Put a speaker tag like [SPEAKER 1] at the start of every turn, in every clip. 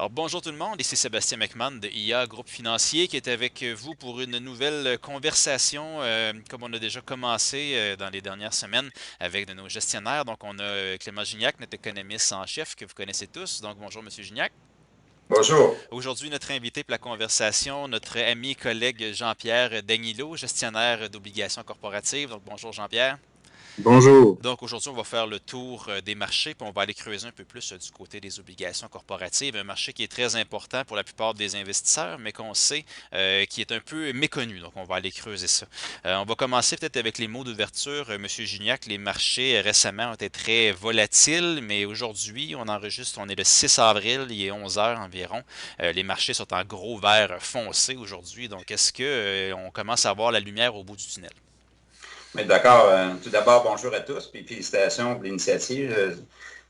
[SPEAKER 1] Alors bonjour tout le monde, ici Sébastien McMahon de IA Groupe Financier qui est avec vous pour une nouvelle conversation comme on a déjà commencé dans les dernières semaines avec de nos gestionnaires. Donc on a Clément Gignac, notre économiste en chef que vous connaissez tous. Donc bonjour Monsieur Gignac.
[SPEAKER 2] Bonjour.
[SPEAKER 1] Aujourd'hui notre invité pour la conversation, notre ami et collègue Jean-Pierre Dagnilo, gestionnaire d'obligations corporatives. Donc bonjour Jean-Pierre.
[SPEAKER 2] Bonjour.
[SPEAKER 1] Donc aujourd'hui, on va faire le tour des marchés, puis on va aller creuser un peu plus du côté des obligations corporatives, un marché qui est très important pour la plupart des investisseurs, mais qu'on sait qui est un peu méconnu. Donc on va aller creuser ça. On va commencer peut-être avec les mots d'ouverture. Monsieur Gignac, les marchés récemment ont été très volatiles, mais aujourd'hui, on enregistre, on est le 6 avril, il est 11 heures environ. Les marchés sont en gros vert foncé aujourd'hui. Donc est-ce que on commence à voir la lumière au bout du tunnel?
[SPEAKER 2] Mais d'accord. Tout d'abord, bonjour à tous, puis félicitations pour l'initiative.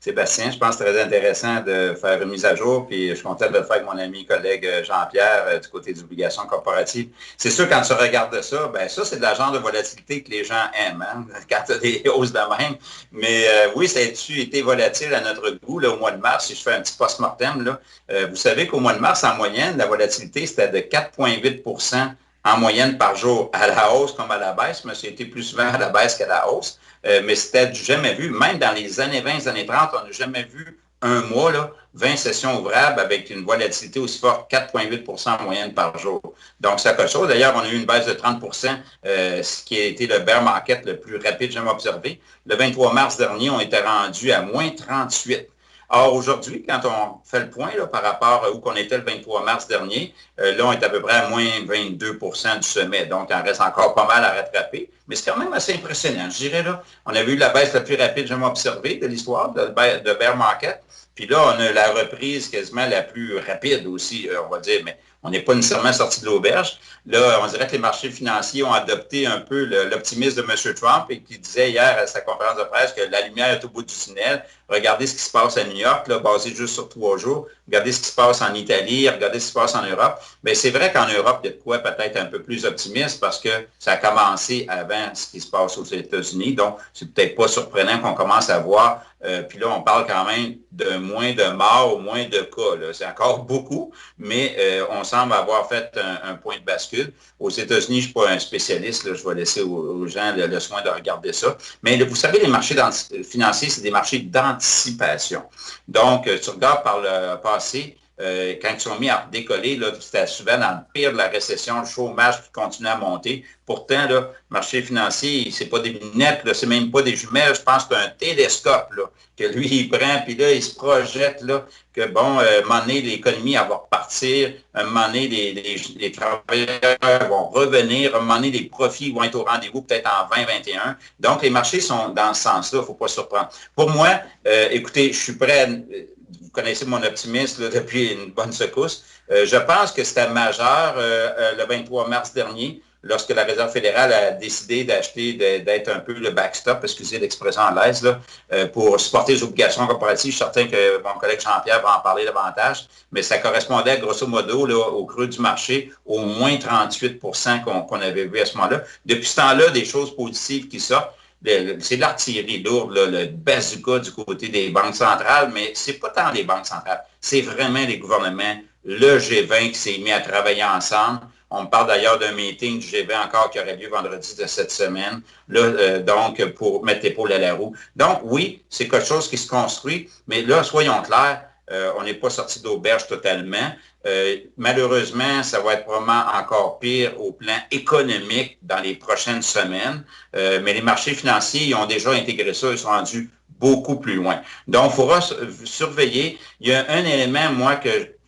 [SPEAKER 2] Sébastien, je pense que c'est très intéressant de faire une mise à jour, puis je suis content de le faire avec mon ami collègue Jean-Pierre du côté des obligations corporatives. C'est sûr, quand tu regardes ça, ben ça, c'est de la genre de volatilité que les gens aiment, hein, quand tu as des hausses de même. Mais oui, ça a-tu été volatile à notre goût là, au mois de mars, si je fais un petit post-mortem, là, vous savez qu'au mois de mars, en moyenne, la volatilité, c'était de 4,8 en moyenne par jour, à la hausse comme à la baisse, mais c'était plus souvent à la baisse qu'à la hausse. Mais c'était du jamais vu. Même dans les années 20, années 30, on n'a jamais vu un mois, là, 20 sessions ouvrables avec une volatilité aussi forte, 4,8 en moyenne par jour. Donc, c'est quelque chose. D'ailleurs, on a eu une baisse de 30 ce qui a été le bear market le plus rapide jamais observé. Le 23 mars dernier, on était rendu à moins 38. Or, aujourd'hui, quand on fait le point là, par rapport à où on était le 23 mars dernier, là, on est à peu près à moins 22 du sommet. Donc, il en reste encore pas mal à rattraper. Mais c'est quand même assez impressionnant. Je dirais, là, on avait eu la baisse la plus rapide jamais observée de l'histoire de bear market. Puis là, on a la reprise quasiment la plus rapide aussi, on va dire, mais on n'est pas nécessairement sorti de l'auberge. Là, on dirait que les marchés financiers ont adopté un peu l'optimisme de M. Trump et qui disait hier à sa conférence de presse que la lumière est au bout du tunnel. Regardez ce qui se passe à New York, là, basé juste sur 3 jours. Regardez ce qui se passe en Italie, regardez ce qui se passe en Europe. Mais c'est vrai qu'en Europe, il y a de quoi peut-être un peu plus optimiste parce que ça a commencé avant ce qui se passe aux États-Unis. Donc, c'est peut-être pas surprenant qu'on commence à voir. Puis là, on parle quand même de moins de morts, moins de cas. C'est encore beaucoup, mais on semble avoir fait un point de bascule. Aux États-Unis, je ne suis pas un spécialiste. Là, je vais laisser aux gens le soin de regarder ça. Mais là, vous savez, les marchés financiers, c'est des marchés d'anticipation. Donc, tu regardes par le passé, quand ils sont mis à décoller, c'était souvent dans le pire de la récession, le chômage qui continue à monter. Pourtant, là, le marché financier, c'est pas des lunettes, c'est même pas des jumelles, je pense que c'est un télescope là, que lui, il prend, puis là, il se projette là, que, bon, à un moment donné, l'économie, elle va repartir, à un moment donné, les travailleurs vont revenir, à un moment donné, les profits vont être au rendez-vous peut-être en 2021. Donc, les marchés sont dans ce sens-là, il ne faut pas se surprendre. Pour moi, écoutez, je suis prêt à vous connaissez mon optimisme là, depuis une bonne secousse. Je pense que c'était majeur le 23 mars dernier, lorsque la Réserve fédérale a décidé d'acheter, d'être un peu le backstop, excusez l'expression anglaise, là, pour supporter les obligations corporatives. Je suis certain que mon collègue Jean-Pierre va en parler davantage, mais ça correspondait grosso modo là, au creux du marché, au moins 38 qu'on avait vu à ce moment-là. Depuis ce temps-là, des choses positives qui sortent. C'est l'artillerie lourde, là, le bazooka du côté des banques centrales, mais c'est pas tant les banques centrales, c'est vraiment les gouvernements, le G20 qui s'est mis à travailler ensemble. On me parle d'ailleurs d'un meeting du G20 encore qui aurait lieu vendredi de cette semaine, là, donc pour mettre l'épaule à la roue. Donc oui, c'est quelque chose qui se construit, mais là, soyons clairs, on n'est pas sorti d'auberge totalement. Malheureusement, ça va être probablement encore pire au plan économique dans les prochaines semaines. Mais les marchés financiers, ils ont déjà intégré ça, ils sont rendus beaucoup plus loin. Donc, il faudra surveiller. Il y a un élément, moi,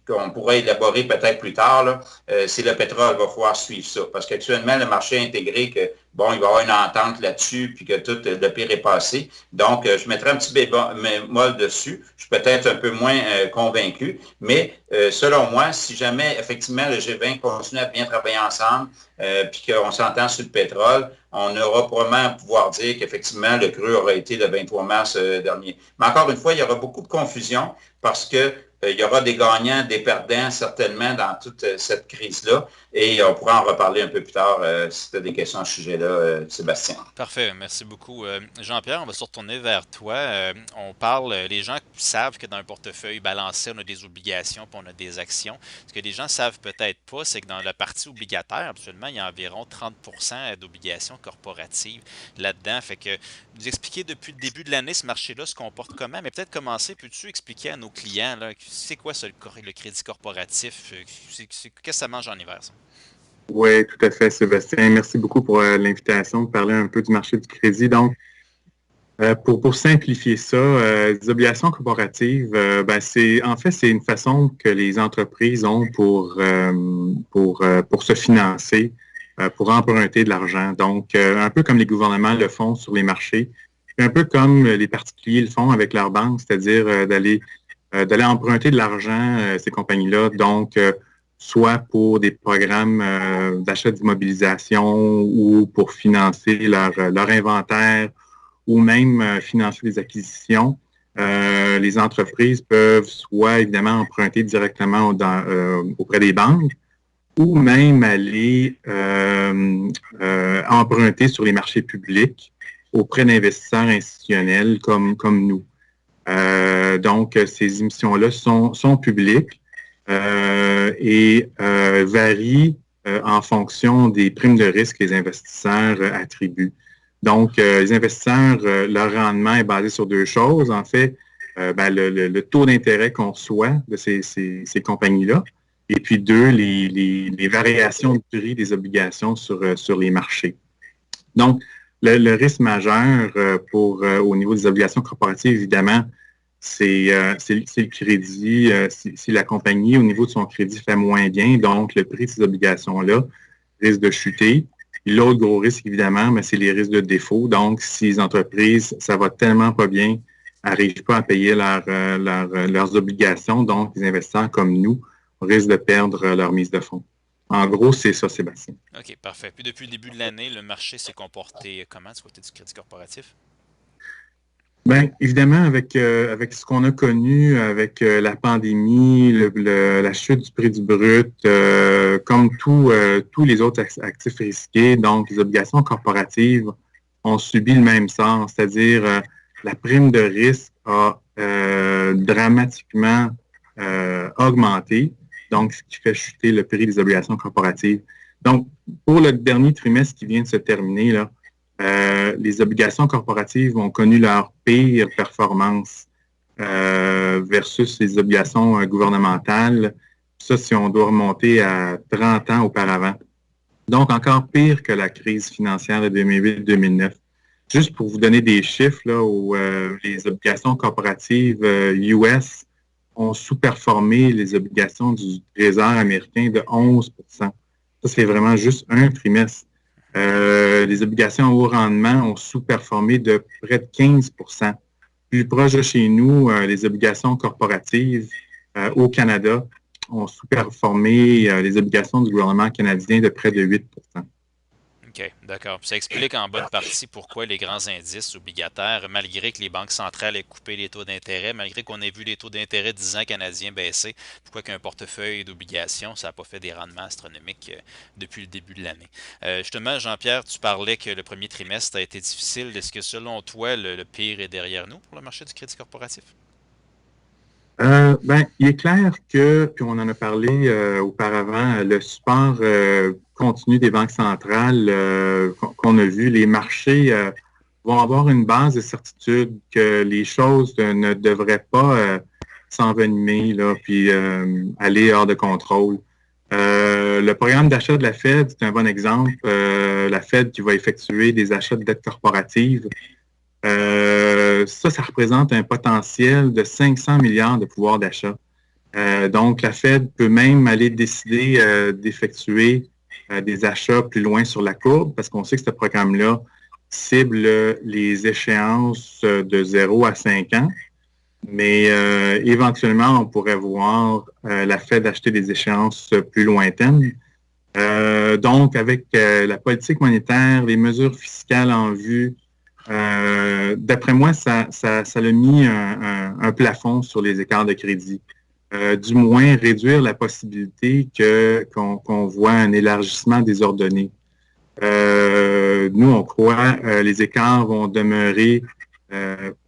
[SPEAKER 2] qu'on pourrait élaborer peut-être plus tard, là, c'est le pétrole. Il va falloir suivre ça. Parce qu'actuellement, le marché a intégré que, bon, il va y avoir une entente là-dessus, puis que tout le pire est passé. Donc, je mettrai un petit bémol dessus. Je suis peut-être un peu moins convaincu, mais selon moi, si jamais, effectivement, le G20 continue à bien travailler ensemble, puis qu'on s'entend sur le pétrole, on aura probablement à pouvoir dire qu'effectivement, le creux aura été le 23 mars dernier. Mais encore une fois, il y aura beaucoup de confusion parce que il y aura des gagnants, des perdants certainement dans toute cette crise-là. Et on pourra en reparler un peu plus tard si tu as des questions à ce sujet-là, Sébastien.
[SPEAKER 1] Parfait, merci beaucoup. Jean-Pierre, on va se retourner vers toi. On parle, les gens savent que dans un portefeuille balancé, on a des obligations puis on a des actions. Ce que les gens savent peut-être pas, c'est que dans la partie obligataire, absolument, il y a environ 30% d'obligations corporatives là-dedans. Fait que nous expliquer depuis le début de l'année ce marché-là se comporte comment, mais peut-être commencer, peux-tu expliquer à nos clients, là, c'est quoi ça, le crédit corporatif? Qu'est-ce que ça mange en hiver, ça?
[SPEAKER 3] Oui, tout à fait, Sébastien. Merci beaucoup pour l'invitation de parler un peu du marché du crédit. Donc, pour simplifier ça, les obligations corporatives, c'est une façon que les entreprises ont pour se financer, pour emprunter de l'argent. Donc, un peu comme les gouvernements le font sur les marchés, un peu comme les particuliers le font avec leurs banques, c'est-à-dire d'aller emprunter de l'argent ces compagnies-là. Donc, soit pour des programmes d'achat d'immobilisation ou pour financer leur inventaire ou même financer des acquisitions. Les entreprises peuvent soit évidemment emprunter directement auprès des banques ou même aller emprunter sur les marchés publics auprès d'investisseurs institutionnels comme nous. Donc, ces émissions-là sont publiques et varient en fonction des primes de risque que les investisseurs attribuent. Donc, les investisseurs, leur rendement est basé sur deux choses. En fait, le taux d'intérêt qu'on reçoit de ces compagnies-là, et puis deux, les variations de prix des obligations sur les marchés. Donc, le risque majeur au niveau des obligations corporatives, évidemment, c'est le crédit. Si la compagnie, au niveau de son crédit, fait moins bien, donc le prix de ces obligations-là risque de chuter. L'autre gros risque, évidemment, c'est les risques de défaut. Donc, si les entreprises, ça va tellement pas bien, n'arrivent pas à payer leurs obligations, donc les investisseurs comme nous risquent de perdre leur mise de fonds. En gros, c'est ça, Sébastien.
[SPEAKER 1] OK, parfait. Puis depuis le début de l'année, le marché s'est comporté comment du côté du crédit corporatif?
[SPEAKER 3] Bien, évidemment, avec ce qu'on a connu, avec la pandémie, la chute du prix du brut, comme tous les autres actifs risqués, donc les obligations corporatives ont subi le même sort, c'est-à-dire la prime de risque a dramatiquement augmenté, donc ce qui fait chuter le prix des obligations corporatives. Donc, pour le dernier trimestre qui vient de se terminer, là, les obligations corporatives ont connu leur pire performance versus les obligations gouvernementales. Ça, si on doit remonter à 30 ans auparavant. Donc, encore pire que la crise financière de 2008-2009. Juste pour vous donner des chiffres, là, où les obligations corporatives US ont sous-performé les obligations du Trésor américain de 11 %. Ça, c'est vraiment juste un trimestre. Les obligations haut rendement ont sous-performé de près de 15 %. Plus proche de chez nous, les obligations corporatives au Canada ont sous-performé les obligations du gouvernement canadien de près de 8 %.
[SPEAKER 1] OK, d'accord. Ça explique en bonne partie pourquoi les grands indices obligataires, malgré que les banques centrales aient coupé les taux d'intérêt, malgré qu'on ait vu les taux d'intérêt 10 ans canadiens baisser, pourquoi qu'un portefeuille d'obligations, ça n'a pas fait des rendements astronomiques depuis le début de l'année. Justement, Jean-Pierre, tu parlais que le premier trimestre a été difficile. Est-ce que selon toi, le pire est derrière nous pour le marché du crédit corporatif?
[SPEAKER 3] Il est clair que, puis on en a parlé auparavant, le support continu des banques centrales qu'on a vu, les marchés vont avoir une base de certitude que les choses ne devraient pas s'envenimer, là, puis aller hors de contrôle. Le programme d'achat de la Fed, c'est un bon exemple. La Fed qui va effectuer des achats de dettes corporatives. Ça représente un potentiel de 500 milliards de pouvoir d'achat. Donc, la Fed peut même aller décider d'effectuer des achats plus loin sur la courbe parce qu'on sait que ce programme-là cible les échéances de 0 à 5 ans. Mais éventuellement, on pourrait voir la Fed acheter des échéances plus lointaines. Donc, avec la politique monétaire, les mesures fiscales en vue, d'après moi, ça a mis un plafond sur les écarts de crédit. du moins réduire la possibilité qu'on voit un élargissement désordonné. Nous, on croit les écarts vont demeurer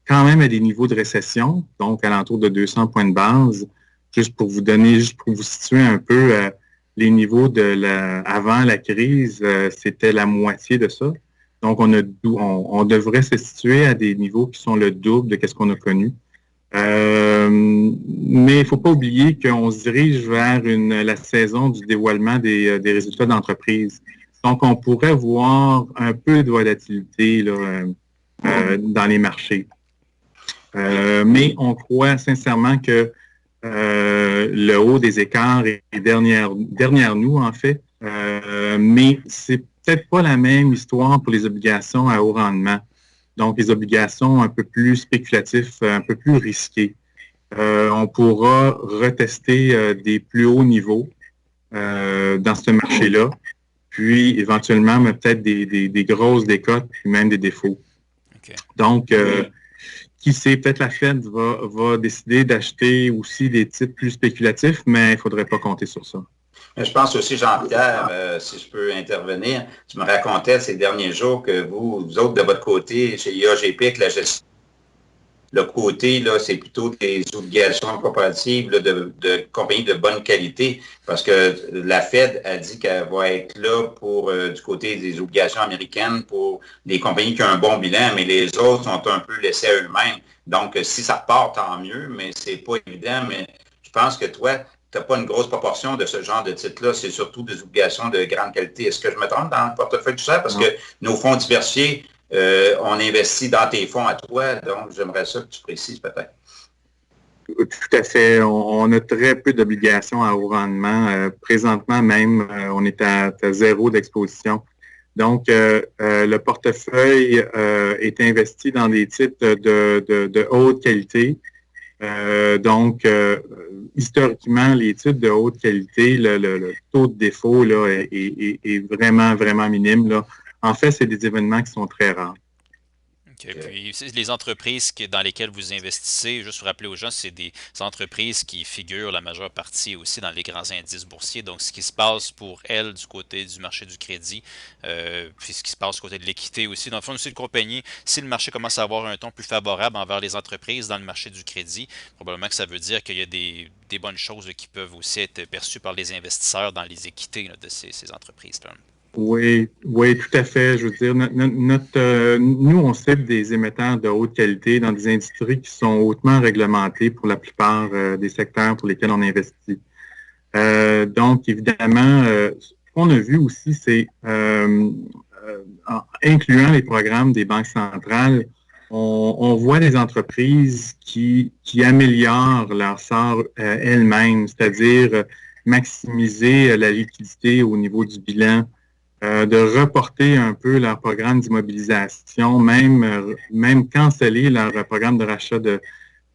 [SPEAKER 3] quand même à des niveaux de récession, donc alentour de 200 points de base. Juste pour vous situer un peu les niveaux avant la crise, c'était la moitié de ça. Donc, on devrait se situer à des niveaux qui sont le double de ce qu'on a connu. Mais il ne faut pas oublier qu'on se dirige vers la saison du dévoilement des résultats d'entreprise. Donc, on pourrait voir un peu de volatilité là, dans les marchés. Mais on croit sincèrement que le haut des écarts est derrière nous, en fait. Mais c'est peut-être pas la même histoire pour les obligations à haut rendement. Donc, les obligations un peu plus spéculatives, un peu plus risquées. On pourra retester des plus hauts niveaux dans ce marché-là, puis éventuellement peut-être des grosses décotes, puis même des défauts. Okay. Donc, qui sait, peut-être la Fed va décider d'acheter aussi des titres plus spéculatifs, mais il ne faudrait pas compter sur ça.
[SPEAKER 2] Je pense aussi, Jean-Pierre, si je peux intervenir, tu me racontais ces derniers jours que vous autres, de votre côté, chez IAGP, avec la gestion, le côté, là, c'est plutôt des obligations corporatives là, de compagnies de bonne qualité, parce que la Fed a dit qu'elle va être là pour du côté des obligations américaines pour les compagnies qui ont un bon bilan, mais les autres sont un peu laissés à eux-mêmes. Donc, si ça part, tant mieux, mais c'est pas évident. Mais je pense que toi, tu n'as pas une grosse proportion de ce genre de titres-là. C'est surtout des obligations de grande qualité. Est-ce que je me trompe dans le portefeuille tout ça? Parce que nos fonds diversifiés, on investit dans tes fonds à toi. Donc, j'aimerais ça que tu précises peut-être.
[SPEAKER 3] Tout à fait. On a très peu d'obligations à haut rendement. Présentement même, on est à zéro d'exposition. Donc, le portefeuille est investi dans des titres de haute qualité. Donc, historiquement, les titres de haute qualité, le taux de défaut là, est vraiment, vraiment minime. Là. En fait, c'est des événements qui sont très rares.
[SPEAKER 1] Okay. Puis les entreprises dans lesquelles vous investissez, juste pour rappeler aux gens, c'est des entreprises qui figurent la majeure partie aussi dans les grands indices boursiers. Donc, ce qui se passe pour elles du côté du marché du crédit, puis ce qui se passe du côté de l'équité aussi. Dans le fond, aussi, une compagnie, si le marché commence à avoir un ton plus favorable envers les entreprises dans le marché du crédit, probablement que ça veut dire qu'il y a des bonnes choses là, qui peuvent aussi être perçues par les investisseurs dans les équités là, de ces entreprises-là.
[SPEAKER 3] Oui, tout à fait. Je veux dire, nous, on cible des émetteurs de haute qualité dans des industries qui sont hautement réglementées pour la plupart des secteurs pour lesquels on investit. Donc, évidemment, ce qu'on a vu aussi, c'est incluant les programmes des banques centrales, on voit des entreprises qui améliorent leur sort elles-mêmes, c'est-à-dire maximiser la liquidité au niveau du bilan, de reporter un peu leur programme d'immobilisation, même canceller leur programme de rachat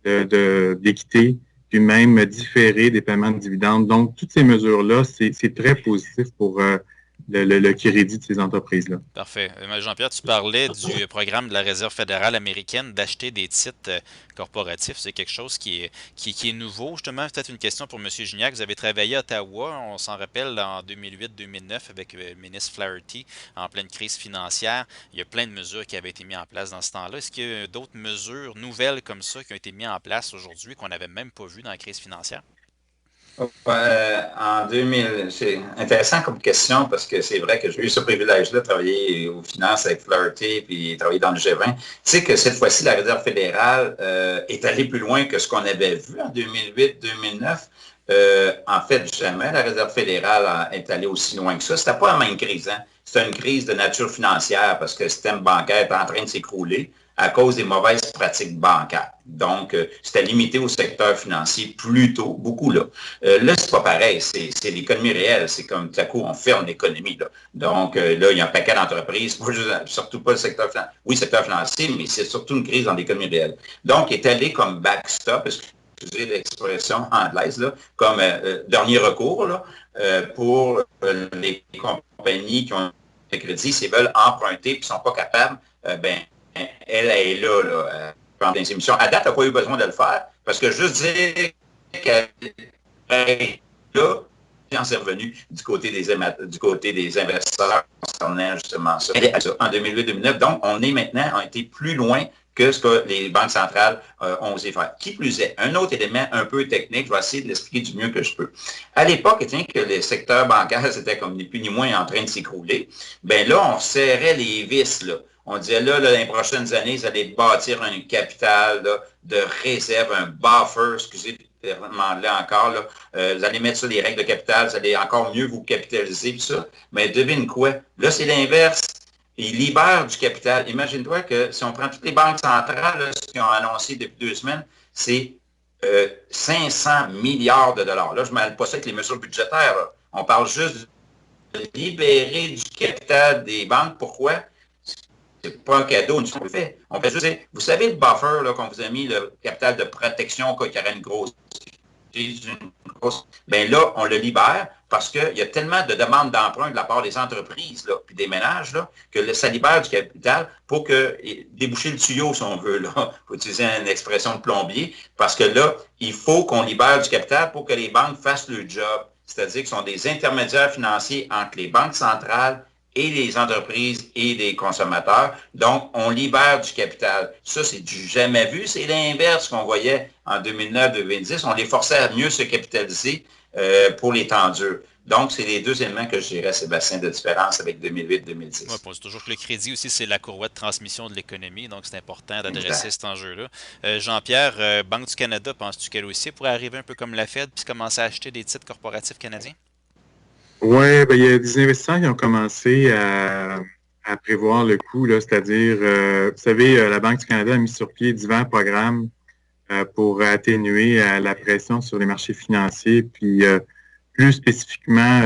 [SPEAKER 3] d'équité, puis même différer des paiements de dividendes. Donc, toutes ces mesures-là, c'est très positif pour le crédit de ces entreprises-là.
[SPEAKER 1] Parfait. Jean-Pierre, tu parlais du programme de la Réserve fédérale américaine d'acheter des titres corporatifs. C'est quelque chose qui est nouveau. Justement, peut-être une question pour M. Gignac. Vous avez travaillé à Ottawa, on s'en rappelle, en 2008-2009 avec le ministre Flaherty en pleine crise financière. Il y a plein de mesures qui avaient été mises en place dans ce temps-là. Est-ce qu'il y a d'autres mesures nouvelles comme ça qui ont été mises en place aujourd'hui qu'on n'avait même pas vues dans la crise financière?
[SPEAKER 2] En 2000, c'est intéressant comme question parce que c'est vrai que j'ai eu ce privilège-là de travailler aux finances avec Flaherty puis travailler dans le G20. Tu sais que cette fois-ci, la Réserve fédérale est allée plus loin que ce qu'on avait vu en 2008-2009. En fait, jamais la Réserve fédérale est allée aussi loin que ça. C'était pas la même crise. Hein? C'était une crise de nature financière parce que le système bancaire est en train de s'écrouler à cause des mauvaises pratiques bancaires. Donc, c'était limité au secteur financier plutôt, beaucoup là. Là, c'est pas pareil, c'est l'économie réelle, c'est comme tout à coup, on ferme l'économie. Là. Donc, là, il y a un paquet d'entreprises, surtout pas le secteur financier. Oui, le secteur financier, mais c'est surtout une crise dans l'économie réelle. Donc, il est allé comme backstop, excusez l'expression anglaise, là, comme dernier recours là, pour les compagnies qui ont des crédits, s'ils veulent emprunter et ne sont pas capables, elle est là, prendre des émissions. À date, elle n'a pas eu besoin de le faire, parce que juste dire là, j'en suis revenu du côté des investisseurs concernant justement ça. En 2008-2009, donc on est maintenant, on a été plus loin que ce que les banques centrales ont osé faire. Qui plus est, un autre élément un peu technique, je vais essayer de l'expliquer du mieux que je peux. À l'époque, que le secteur bancaire, c'était comme ni plus ni moins en train de s'écrouler, bien là, on serrait les vis, là. On disait là, dans les prochaines années, vous allez bâtir un capital là, de réserve, un buffer, excusez là encore, là, vous allez mettre sur les règles de capital, vous allez encore mieux vous capitaliser, puis ça. Mais devine quoi? Là, c'est l'inverse. Ils libèrent du capital. Imagine-toi que si on prend toutes les banques centrales, là, ce qu'ils ont annoncé depuis 2 semaines, c'est 500 milliards de dollars. Là, je ne mêle pas ça avec les mesures budgétaires. Là. On parle juste de libérer du capital des banques. Pourquoi? C'est pas un cadeau, nous, on le fait. On peut juste dire, vous savez le buffer qu'on vous a mis, le capital de protection, qu'il y aurait une grosse... Bien là, on le libère parce qu'il y a tellement de demandes d'emprunt de la part des entreprises là, puis des ménages là, que ça libère du capital pour que déboucher le tuyau, si on veut. Il faut utiliser une expression de plombier, parce que là, il faut qu'on libère du capital pour que les banques fassent le job. C'est-à-dire qu'ils sont des intermédiaires financiers entre les banques centrales et les entreprises et les consommateurs. Donc, on libère du capital. Ça, c'est du jamais vu. C'est l'inverse qu'on voyait en 2009-2010. On les forçait à mieux se capitaliser pour les temps durs. Donc, c'est les deux éléments que je dirais, Sébastien, de différence avec 2008-2010.
[SPEAKER 1] Oui, c'est toujours que le crédit aussi, c'est la courroie de transmission de l'économie, donc c'est important d'adresser cet enjeu-là. Jean-Pierre, Banque du Canada, penses-tu qu'elle aussi pourrait arriver un peu comme la Fed puis commencer à acheter des titres corporatifs canadiens?
[SPEAKER 3] Oui, ben, il y a des investisseurs qui ont commencé à prévoir le coût, c'est-à-dire, vous savez, la Banque du Canada a mis sur pied divers programmes pour atténuer la pression sur les marchés financiers, puis plus spécifiquement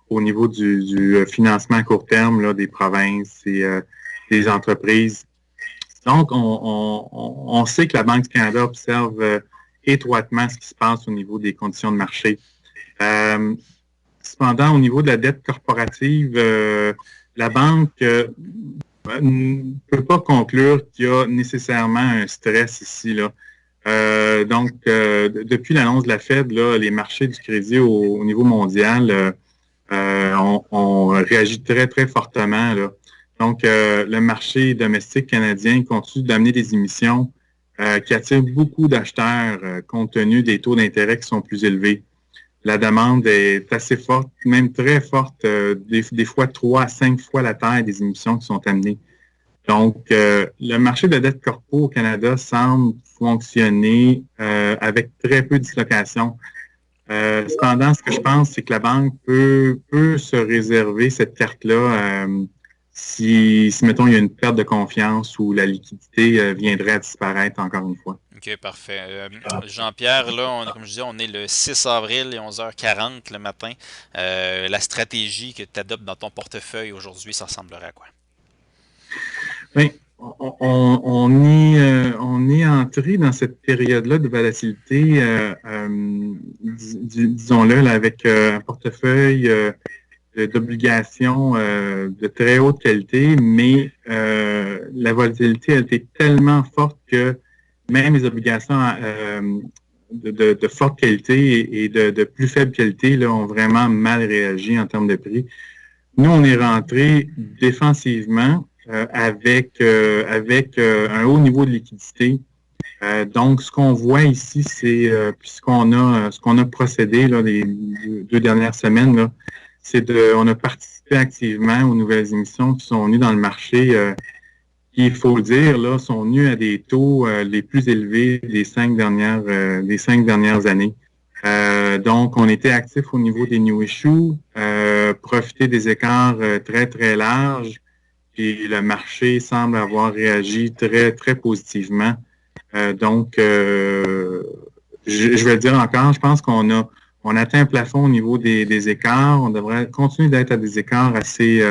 [SPEAKER 3] au niveau du financement à court terme là, des provinces et des entreprises. Donc, on sait que la Banque du Canada observe étroitement ce qui se passe au niveau des conditions de marché. Cependant, au niveau de la dette corporative, la banque ne peut pas conclure qu'il y a nécessairement un stress ici, là. Donc, depuis l'annonce de la Fed, là, les marchés du crédit au niveau mondial ont réagi très, très fortement, là. Donc, le marché domestique canadien continue d'amener des émissions qui attirent beaucoup d'acheteurs compte tenu des taux d'intérêt qui sont plus élevés. La demande est assez forte, même très forte, des fois 3 à 5 fois la taille des émissions qui sont amenées. Donc, le marché de la dette corpo au Canada semble fonctionner avec très peu de dislocation. Cependant, ce que je pense, c'est que la banque peut se réserver cette carte-là si, mettons, il y a une perte de confiance ou la liquidité viendrait à disparaître encore une fois.
[SPEAKER 1] OK, parfait. Jean-Pierre, là, comme je disais, on est le 6 avril et 11h40 le matin. La stratégie que tu adoptes dans ton portefeuille aujourd'hui, ça ressemblerait à quoi?
[SPEAKER 3] Oui, on est entré dans cette période-là de volatilité, disons-le, là, avec un portefeuille d'obligations de très haute qualité, mais la volatilité a été tellement forte que même les obligations de forte qualité et de plus faible qualité là, ont vraiment mal réagi en termes de prix. Nous, on est rentré défensivement avec un haut niveau de liquidité. Donc, ce qu'on voit ici, c'est ce qu'on a procédé là, les 2 dernières semaines, là, on a participé activement aux nouvelles émissions qui sont venues dans le marché, qui, il faut le dire, là, sont venues à des taux les plus élevés des 5 dernières années. Donc, on était actif au niveau des new issues, profiter des écarts très, très larges, et le marché semble avoir réagi très, très positivement. Donc, je vais le dire encore, je pense qu'on atteint un plafond au niveau des écarts. On devrait continuer d'être à des écarts assez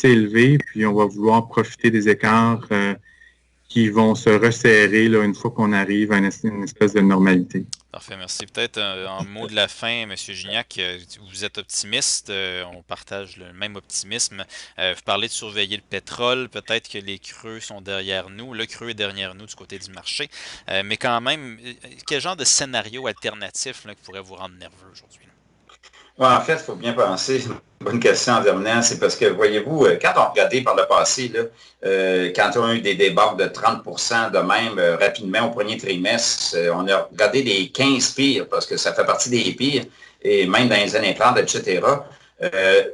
[SPEAKER 3] élevés, puis on va vouloir profiter des écarts qui vont se resserrer là, une fois qu'on arrive à une espèce de normalité.
[SPEAKER 1] Parfait, merci. Peut-être en mot de la fin, M. Gignac, vous êtes optimiste, on partage le même optimisme. Vous parlez de surveiller le pétrole, peut-être que les creux sont derrière nous, le creux est derrière nous du côté du marché, mais quand même, quel genre de scénario alternatif là, qui pourrait vous rendre nerveux aujourd'hui?
[SPEAKER 2] Ouais, en fait, il faut bien penser, bonne question en terminant, c'est parce que, voyez-vous, quand on regardait par le passé, là, quand on a eu des débarques de 30 de même rapidement au premier trimestre, on a regardé les 15 pires, parce que ça fait partie des pires, et même dans les années 30, etc.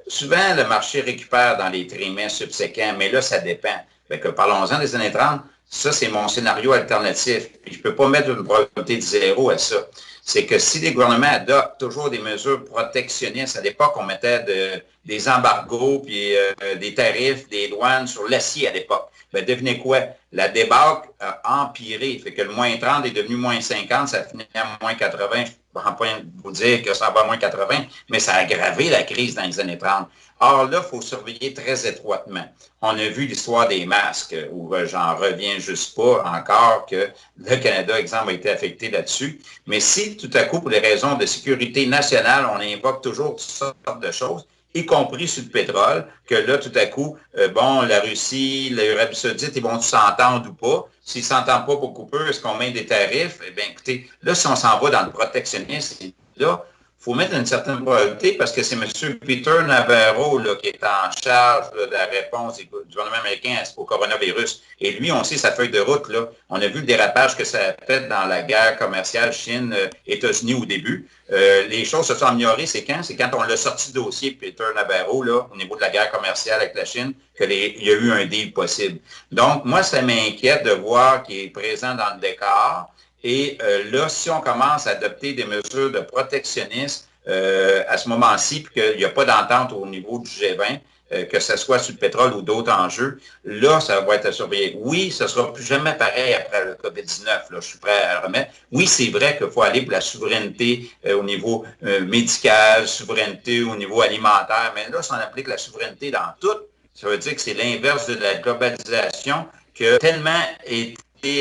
[SPEAKER 2] Souvent, le marché récupère dans les trimestres subséquents, mais là, ça dépend. Fait que parlons-en des années 30, ça, c'est mon scénario alternatif. Puis je ne peux pas mettre une probabilité de zéro à ça. C'est que si les gouvernements adoptent toujours des mesures protectionnistes, à l'époque, on mettait des embargos, puis des tarifs, des douanes sur l'acier à l'époque. Ben, devinez quoi? La débâcle a empiré. Fait que le moins 30 est devenu moins 50, ça finit à moins 80. Je ne vais pas vous dire que ça va à moins 80, mais ça a aggravé la crise dans les années 30. Or là, il faut surveiller très étroitement. On a vu l'histoire des masques, où j'en reviens juste pas encore que le Canada, exemple, a été affecté là-dessus. Mais si tout à coup, pour les raisons de sécurité nationale, on invoque toujours toutes sortes de choses, y compris sur le pétrole, que là, tout à coup, bon, la Russie, l'Arabie Saoudite, ils vont s'entendre ou pas? S'ils ne s'entendent pas beaucoup peu, est-ce qu'on met des tarifs? Eh bien, écoutez, là, si on s'en va dans le protectionnisme, là, il faut mettre une certaine probabilité parce que c'est M. Peter Navarro là, qui est en charge là, de la réponse du gouvernement américain au coronavirus. Et lui, on sait sa feuille de route. Là. On a vu le dérapage que ça a fait dans la guerre commerciale Chine-États-Unis au début. Les choses se sont améliorées, c'est quand? C'est quand on l'a sorti du dossier Peter Navarro là, au niveau de la guerre commerciale avec la Chine, qu'il y a eu un deal possible. Donc, moi, ça m'inquiète de voir qu'il est présent dans le décor. Et là, si on commence à adopter des mesures de protectionnisme à ce moment-ci, puis qu'il n'y a pas d'entente au niveau du G20, que ce soit sur le pétrole ou d'autres enjeux, là, ça va être à surveiller. Oui, ce ne sera plus jamais pareil après le COVID-19, là, je suis prêt à le remettre. Oui, c'est vrai qu'il faut aller pour la souveraineté au niveau médical, souveraineté au niveau alimentaire, mais là, si on applique la souveraineté dans tout, ça veut dire que c'est l'inverse de la globalisation qui a tellement été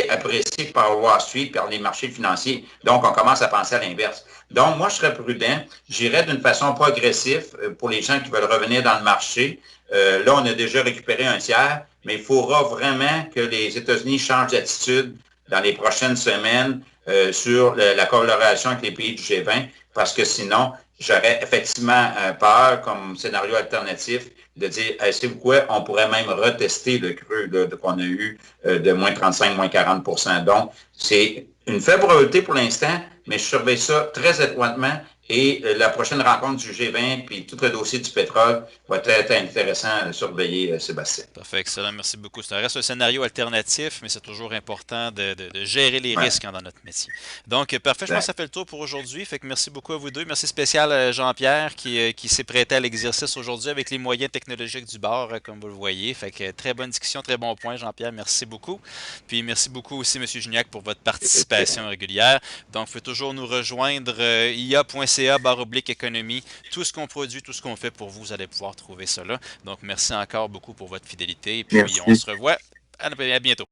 [SPEAKER 2] apprécié par Wall Street, par les marchés financiers. Donc, on commence à penser à l'inverse. Donc, moi, je serais prudent. J'irais d'une façon progressive pour les gens qui veulent revenir dans le marché. Là, on a déjà récupéré un tiers, mais il faudra vraiment que les États-Unis changent d'attitude dans les prochaines semaines sur la corrélation avec les pays du G20, parce que sinon, j'aurais effectivement peur, comme scénario alternatif, de dire, c'est quoi, on pourrait même retester le creux qu'on a eu de moins 35, moins 40 Donc, c'est une faible probabilité pour l'instant, mais je surveille ça très étroitement et la prochaine rencontre du G20 puis tout le dossier du pétrole va être intéressant à surveiller, Sébastien.
[SPEAKER 1] Parfait, excellent, merci beaucoup. Ça reste un scénario alternatif, mais c'est toujours important de gérer les
[SPEAKER 2] Ouais.
[SPEAKER 1] risques dans notre métier. Donc, parfait, je pense que ça fait le tour pour aujourd'hui. Fait que merci beaucoup à vous deux. Merci spécial à Jean-Pierre qui s'est prêté à l'exercice aujourd'hui avec les moyens technologiques du bord, comme vous le voyez. Fait que très bonne discussion, très bon point, Jean-Pierre. Merci beaucoup. Puis merci beaucoup aussi, M. Gignac, pour votre participation régulière. Donc, vous pouvez toujours nous rejoindre ia.ca/économie. Tout ce qu'on produit, tout ce qu'on fait pour vous, vous allez pouvoir trouver ça là. Donc, merci encore beaucoup pour votre fidélité. Et puis, on
[SPEAKER 3] Merci.
[SPEAKER 1] se revoit à bientôt.